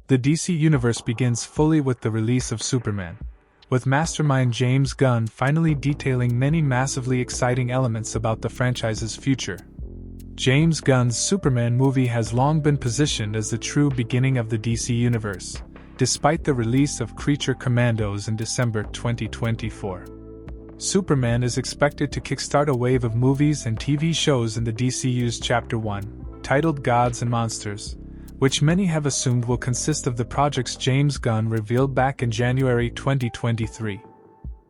The DC Universe begins fully with the release of Superman, with mastermind James Gunn finally detailing many massively exciting elements about the franchise's future. James Gunn's Superman movie has long been positioned as the true beginning of the DC Universe, despite the release of Creature Commandos in December 2024. Superman is expected to kickstart a wave of movies and TV shows in the DCU's Chapter 1, titled Gods and Monsters, which many have assumed will consist of the projects James Gunn revealed back in January 2023.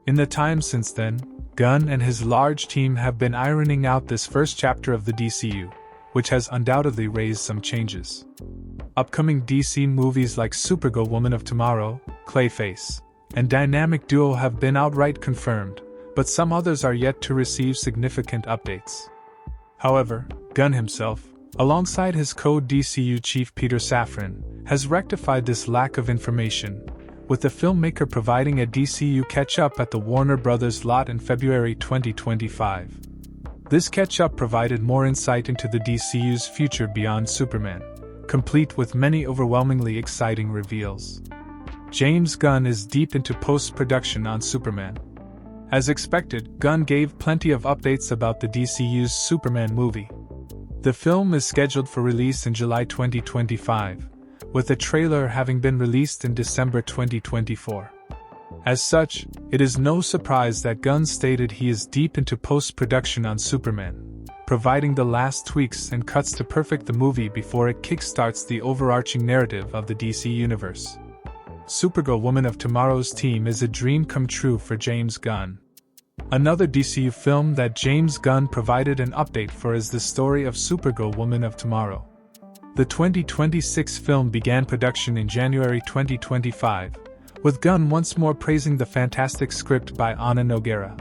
In the time since then, Gunn and his large team have been ironing out this first chapter of the DCU, which has undoubtedly raised some changes. Upcoming DC movies like Supergirl Woman of Tomorrow, Clayface, and Dynamic Duo have been outright confirmed, but some others are yet to receive significant updates. However, Gunn himself, alongside his co-DCU chief Peter Safran, has rectified this lack of information, with the filmmaker providing a DCU catch-up at the Warner Bros. Lot in February 2025. This catch-up provided more insight into the DCU's future beyond Superman, complete with many overwhelmingly exciting reveals. James Gunn is deep into post-production on Superman. As expected, Gunn gave plenty of updates about the DCU's Superman movie. The film is scheduled for release in July 2025, with the trailer having been released in December 2024. As such, it is no surprise that Gunn stated he is deep into post-production on Superman, providing the last tweaks and cuts to perfect the movie before it kickstarts the overarching narrative of the DC Universe. Supergirl Woman of Tomorrow's team is a dream come true for James Gunn. Another DCU film that James Gunn provided an update for is the story of Supergirl Woman of Tomorrow. The 2026 film began production in January 2025, with Gunn once more praising the fantastic script by Anna Nogueira.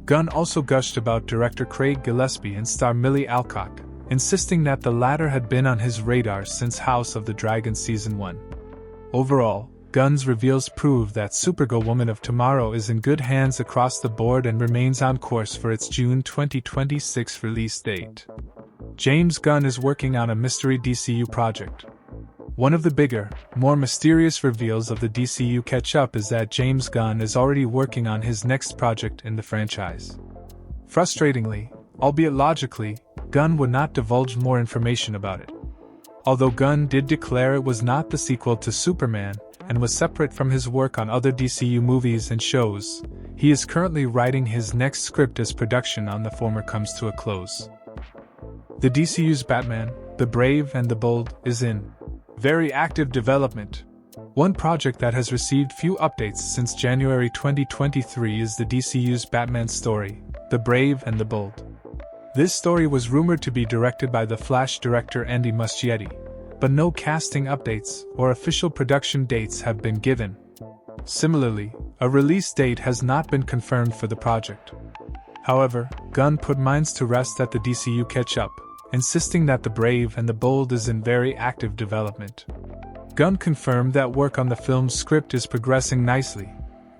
Gunn also gushed about director Craig Gillespie and star Millie Alcock, insisting that the latter had been on his radar since House of the Dragon Season 1. Overall, Gunn's reveals prove that Supergirl Woman of Tomorrow is in good hands across the board and remains on course for its June 2026 release date. James Gunn is working on a Mystery DCU Project. One of the bigger, more mysterious reveals of the DCU catch-up is that James Gunn is already working on his next project in the franchise. Frustratingly, albeit logically, Gunn would not divulge more information about it. Although Gunn did declare it was not the sequel to Superman, and was separate from his work on other DCU movies and shows, he is currently writing his next script as production on the former comes to a close. The DCU's Batman, the Brave and the Bold, is in very active development. One project that has received few updates since January 2023 is the DCU's Batman story, The Brave and the Bold. This story was rumored to be directed by The Flash director Andy Muschietti, but no casting updates or official production dates have been given. Similarly, a release date has not been confirmed for the project. However, Gunn put minds to rest at the DCU catch-up, insisting that The Brave and the Bold is in very active development. Gunn confirmed that work on the film's script is progressing nicely,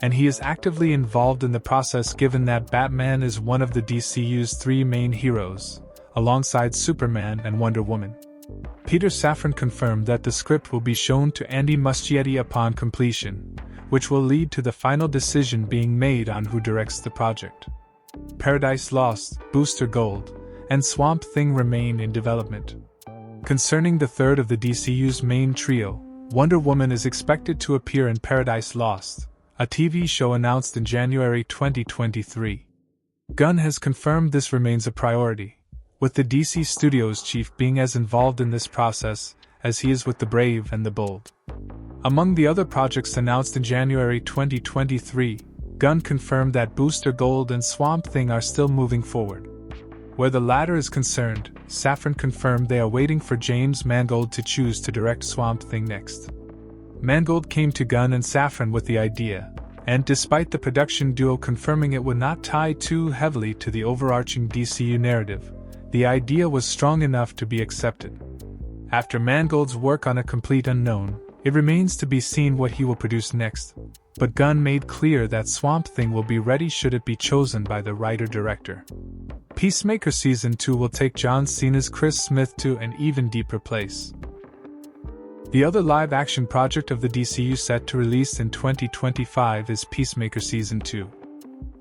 and he is actively involved in the process given that Batman is one of the DCU's three main heroes, alongside Superman and Wonder Woman. Peter Safran confirmed that the script will be shown to Andy Muschietti upon completion, which will lead to the final decision being made on who directs the project. Paradise Lost, Booster Gold, and Swamp Thing remain in development. Concerning the third of the DCU's main trio, Wonder Woman is expected to appear in Paradise Lost, a TV show announced in January 2023. Gunn has confirmed this remains a priority, with the DC Studios chief being as involved in this process as he is with The Brave and the Bold. Among the other projects announced in January 2023, Gunn confirmed that Booster Gold and Swamp Thing are still moving forward. Where the latter is concerned, Safran confirmed they are waiting for James Mangold to choose to direct Swamp Thing next. Mangold came to Gunn and Safran with the idea, and despite the production duo confirming it would not tie too heavily to the overarching DCU narrative, the idea was strong enough to be accepted. After Mangold's work on A Complete Unknown, it remains to be seen what he will produce next, but Gunn made clear that Swamp Thing will be ready should it be chosen by the writer-director. Peacemaker Season 2 will take John Cena's Chris Smith to an even deeper place. The other live-action project of the DCU set to release in 2025 is Peacemaker Season 2.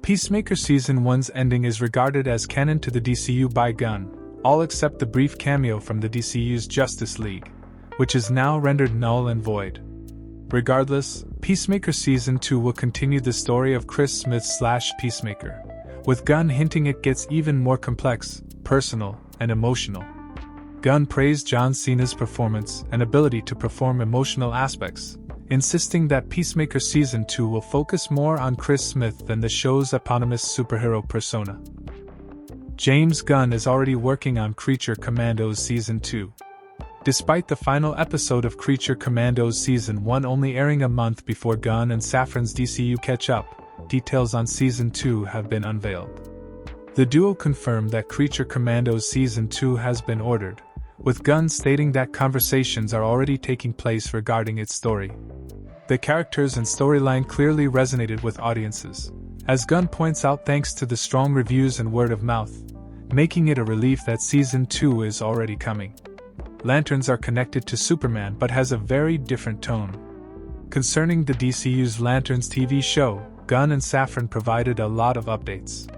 Peacemaker Season 1's ending is regarded as canon to the DCU by Gunn, all except the brief cameo from the DCU's Justice League, which is now rendered null and void. Regardless, Peacemaker Season 2 will continue the story of Chris Smith/Peacemaker, with Gunn hinting it gets even more complex, personal, and emotional. Gunn praised John Cena's performance and ability to perform emotional aspects, insisting that Peacemaker Season 2 will focus more on Chris Smith than the show's eponymous superhero persona. James Gunn is already working on Creature Commandos Season 2. Despite the final episode of Creature Commandos Season 1 only airing a month before Gunn and Safran's DCU catch up, details on Season 2 have been unveiled. The duo confirmed that Creature Commandos Season 2 has been ordered, with Gunn stating that conversations are already taking place regarding its story. The characters and storyline clearly resonated with audiences, as Gunn points out, thanks to the strong reviews and word of mouth, making it a relief that Season 2 is already coming. Lanterns are connected to Superman but has a very different tone. Concerning the DCU's Lanterns TV show, Gunn and Safran provided a lot of updates.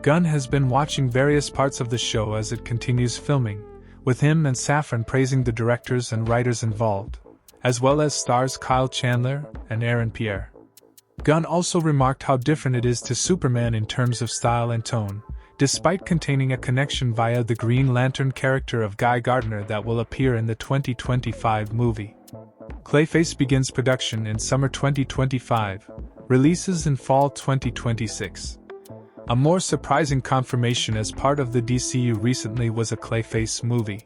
Gunn has been watching various parts of the show as it continues filming, with him and Safran praising the directors and writers involved, as well as stars Kyle Chandler and Aaron Pierre. Gunn also remarked how different it is to Superman in terms of style and tone, despite containing a connection via the Green Lantern character of Guy Gardner that will appear in the 2025 movie. Clayface begins production in summer 2025, releases in fall 2026. A more surprising confirmation as part of the DCU recently was a Clayface movie.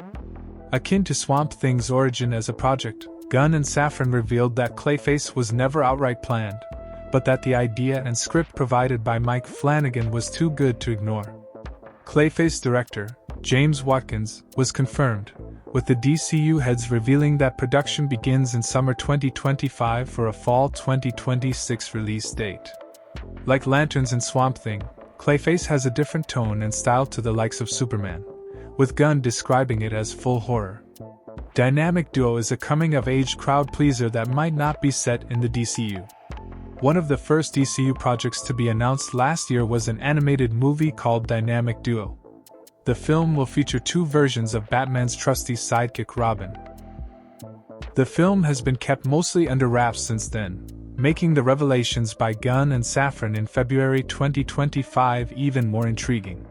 Akin to Swamp Thing's origin as a project, Gunn and Safran revealed that Clayface was never outright planned, but that the idea and script provided by Mike Flanagan was too good to ignore. Clayface director, James Watkins, was confirmed, with the DCU heads revealing that production begins in summer 2025 for a fall 2026 release date. Like Lanterns and Swamp Thing, Clayface has a different tone and style to the likes of Superman, with Gunn describing it as full horror. Dynamic Duo is a coming-of-age crowd-pleaser that might not be set in the DCU. One of the first DCU projects to be announced last year was an animated movie called Dynamic Duo. The film will feature two versions of Batman's trusty sidekick Robin. The film has been kept mostly under wraps since then, making the revelations by Gunn and Safran in February 2025 even more intriguing.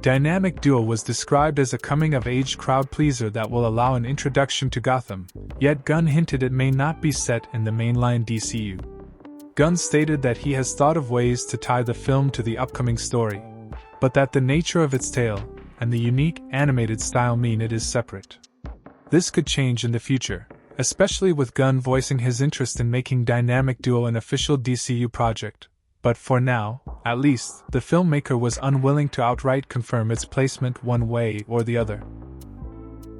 Dynamic Duo was described as a coming-of-age crowd-pleaser that will allow an introduction to Gotham, yet Gunn hinted it may not be set in the mainline DCU. Gunn stated that he has thought of ways to tie the film to the upcoming story, but that the nature of its tale and the unique animated style mean it is separate. This could change in the future, especially with Gunn voicing his interest in making Dynamic Duo an official DCU project, but for now, at least, the filmmaker was unwilling to outright confirm its placement one way or the other.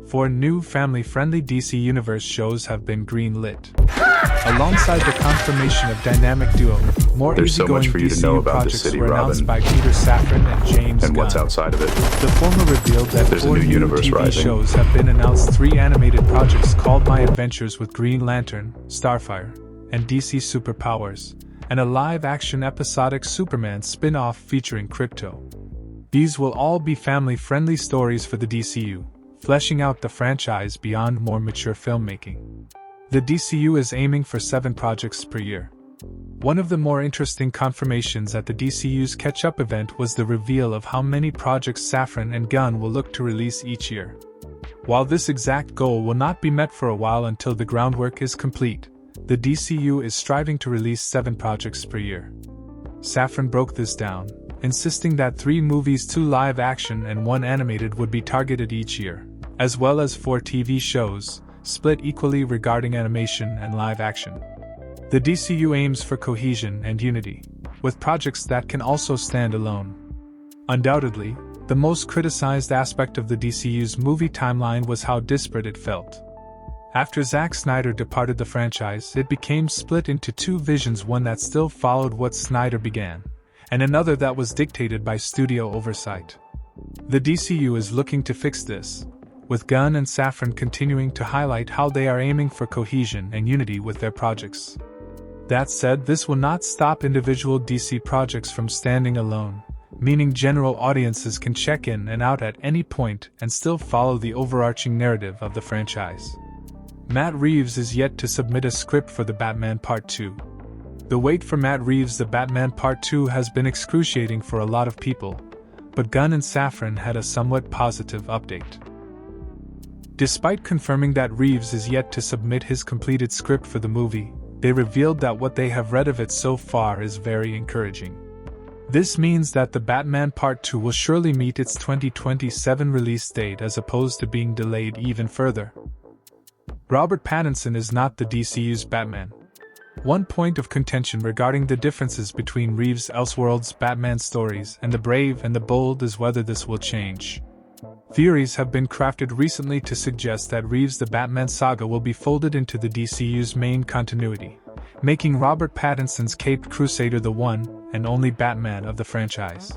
4 new family-friendly DC Universe shows have been green-lit. Alongside the confirmation of Dynamic Duo, more There's so much easygoing for you to DCU know about projects the city, were announced Robin. by Peter Safran and James And what's Gunn. outside of it. The former revealed that There's a 4 new new universe TV rising. shows have been announced, 3 animated projects called My Adventures with Green Lantern, Starfire, and DC Superpowers, and a live-action episodic Superman spin-off featuring Krypto. These will all be family-friendly stories for the DCU, fleshing out the franchise beyond more mature filmmaking. The DCU is aiming for 7 projects per year. One of the more interesting confirmations at the DCU's catch-up event was the reveal of how many projects Safran and Gunn will look to release each year. While this exact goal will not be met for a while until the groundwork is complete, the DCU is striving to release 7 projects per year. Safran broke this down, insisting that 3 movies, 2 live-action and 1 animated would be targeted each year, as well as 4 TV shows, split equally regarding animation and live-action. The DCU aims for cohesion and unity, with projects that can also stand alone. Undoubtedly, the most criticized aspect of the DCU's movie timeline was how disparate it felt. After Zack Snyder departed the franchise, it became split into 2 visions, one that still followed what Snyder began, and another that was dictated by studio oversight. The DCU is looking to fix this, with Gunn and Safran continuing to highlight how they are aiming for cohesion and unity with their projects. That said, this will not stop individual DC projects from standing alone, meaning general audiences can check in and out at any point and still follow the overarching narrative of the franchise. Matt Reeves is yet to submit a script for The Batman Part 2. The wait for Matt Reeves' The Batman Part 2 has been excruciating for a lot of people, but Gunn and Safran had a somewhat positive update. Despite confirming that Reeves is yet to submit his completed script for the movie, they revealed that what they have read of it so far is very encouraging. This means that The Batman Part 2 will surely meet its 2027 release date as opposed to being delayed even further. Robert Pattinson is not the DCU's Batman. One point of contention regarding the differences between Reeves' Elseworlds Batman stories and The Brave and the Bold is whether this will change. Theories have been crafted recently to suggest that Reeves' The Batman saga will be folded into the DCU's main continuity, making Robert Pattinson's Caped Crusader the one and only Batman of the franchise.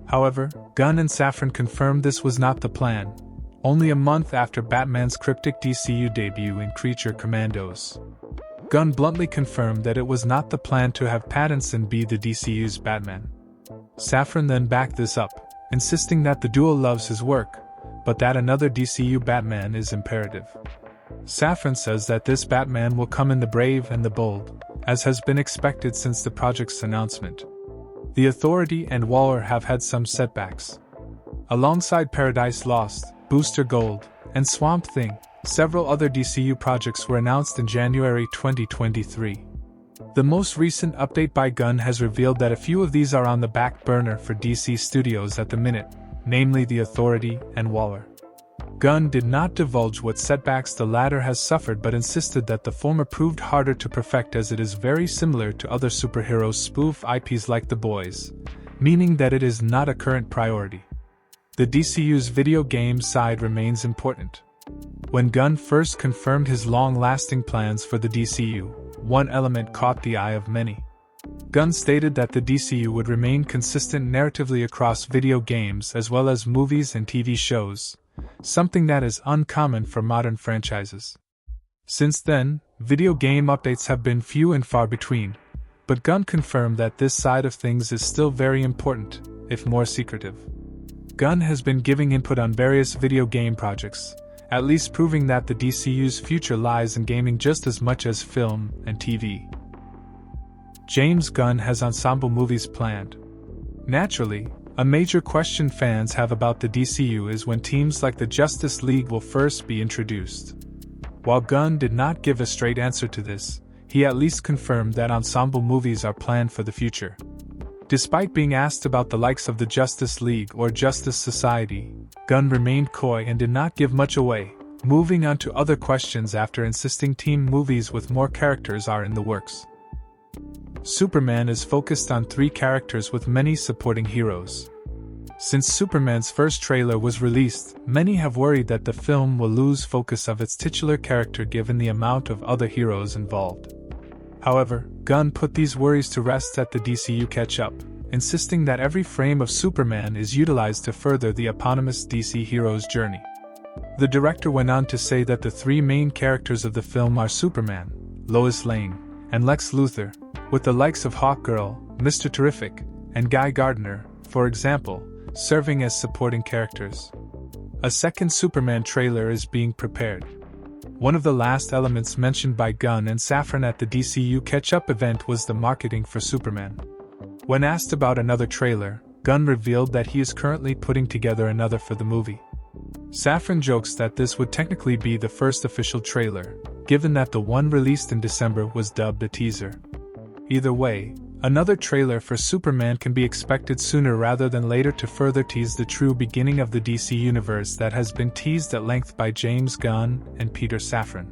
However, Gunn and Safran confirmed this was not the plan, only a month after Batman's cryptic DCU debut in Creature Commandos. Gunn bluntly confirmed that it was not the plan to have Pattinson be the DCU's Batman. Safran then backed this up, insisting that the duo loves his work, but that another DCU Batman is imperative. Safran says that this Batman will come in The Brave and the Bold, as has been expected since the project's announcement. The Authority and Waller have had some setbacks. Alongside Paradise Lost, Booster Gold, and Swamp Thing, several other DCU projects were announced in January 2023. The most recent update by Gunn has revealed that a few of these are on the back burner for DC Studios at the minute, namely The Authority and Waller. Gunn did not divulge what setbacks the latter has suffered but insisted that the former proved harder to perfect as it is very similar to other superhero spoof IPs like The Boys, meaning that it is not a current priority. The DCU's video game side remains important. When Gunn first confirmed his long-lasting plans for the DCU, one element caught the eye of many. Gunn stated that the DCU would remain consistent narratively across video games as well as movies and TV shows, something that is uncommon for modern franchises. Since then, video game updates have been few and far between, but Gunn confirmed that this side of things is still very important, if more secretive. Gunn has been giving input on various video game projects, at least proving that the DCU's future lies in gaming just as much as film and TV. James Gunn has ensemble movies planned. Naturally, a major question fans have about the DCU is when teams like the Justice League will first be introduced. While Gunn did not give a straight answer to this, he at least confirmed that ensemble movies are planned for the future. Despite being asked about the likes of the Justice League or Justice Society, Gunn remained coy and did not give much away, moving on to other questions after insisting team movies with more characters are in the works. Superman is focused on 3 characters with many supporting heroes. Since Superman's first trailer was released, many have worried that the film will lose focus of its titular character given the amount of other heroes involved. However, Gunn put these worries to rest at the DCU catch-up, insisting that every frame of Superman is utilized to further the eponymous DC hero's journey. The director went on to say that the 3 main characters of the film are Superman, Lois Lane, and Lex Luthor, with the likes of Hawkgirl, Mr. Terrific, and Guy Gardner, for example, serving as supporting characters. A second Superman trailer is being prepared. One of the last elements mentioned by Gunn and Safran at the DCU catch-up event was the marketing for Superman. When asked about another trailer, Gunn revealed that he is currently putting together another for the movie. Safran jokes that this would technically be the first official trailer, given that the one released in December was dubbed a teaser. Either way, another trailer for Superman can be expected sooner rather than later to further tease the true beginning of the DC universe that has been teased at length by James Gunn and Peter Safran.